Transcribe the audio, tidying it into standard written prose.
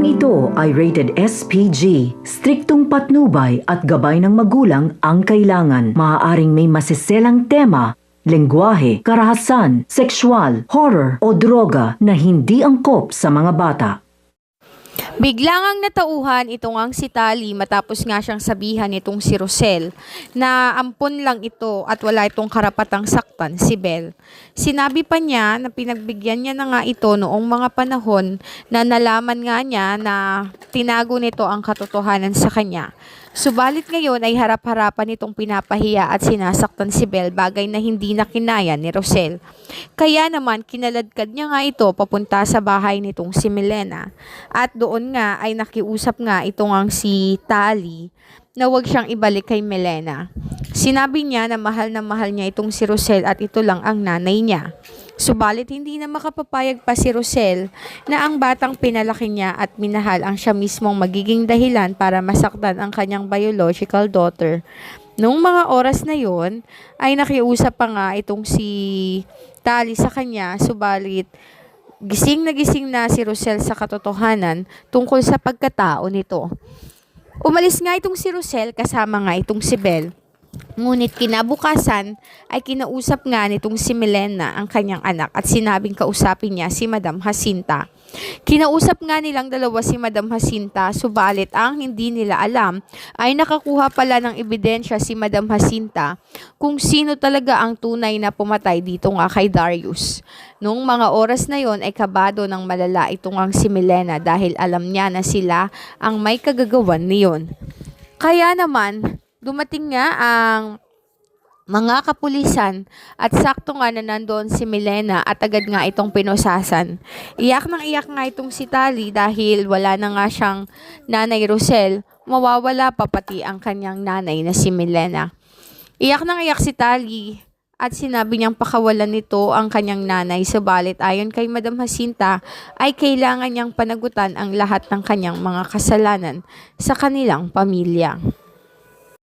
ito ay rated SPG. Striktong patnubay at gabay ng magulang ang kailangan. Maaaring may masiselang tema, lengguwahe, karahasan, sexual, horror o droga na hindi angkop sa mga bata. Biglang ang natauhan itong ang si Tali matapos nga siyang sabihan itong si Rosel na ampon lang ito at wala itong karapatang saktan si Belle. Sinabi pa niya na pinagbigyan niya na nga ito noong mga panahon na nalaman nga niya na tinago nito ang katotohanan sa kanya. Subalit ngayon ay harap-harapan itong pinapahiya at sinasaktan si Belle, bagay na hindi na kinaya ni Rosel. Kaya naman kinaladkad niya nga ito papunta sa bahay nitong si Milena. At doon nga ay nakiusap nga itong ang si Tali na huwag siyang ibalik kay Milena. Sinabi niya na mahal niya itong si Rosel at ito lang ang nanay niya. Subalit hindi na makapapayag pa si Rosel na ang batang pinalaki niya at minahal ang siya mismong magiging dahilan para masaktan ang kanyang biological daughter. Noong mga oras na yon ay nakiusap pa nga itong si Tali sa kanya, subalit gising na si Rosel sa katotohanan tungkol sa pagkatao nito. Umalis nga itong si Rosel kasama nga itong si Belle. Ngunit kinabukasan ay kinausap nga nitong si Milena ang kanyang anak at sinabing kausapin niya si Madam Jacinta. Kinausap nga nilang dalawa si Madam Jacinta, subalit ang hindi nila alam ay nakakuha pala ng ebidensya si Madam Jacinta kung sino talaga ang tunay na pumatay dito nga kay Darius. Noong mga oras na yon ay kabado ng malala itong ang si Milena dahil alam niya na sila ang may kagagawan niyon. Kaya naman, dumating nga ang mga kapulisan at sakto nga na nandoon si Milena at agad nga itong pinusasan. Iyak nga itong si Tali dahil wala na nga siyang nanay Rosel, mawawala pa pati ang kanyang nanay na si Milena. Iyak si Tali at sinabi niyang pakawalan nito ang kanyang nanay, subalit ayon kay Madam Jacinta ay kailangan niyang panagutan ang lahat ng kanyang mga kasalanan sa kanilang pamilya.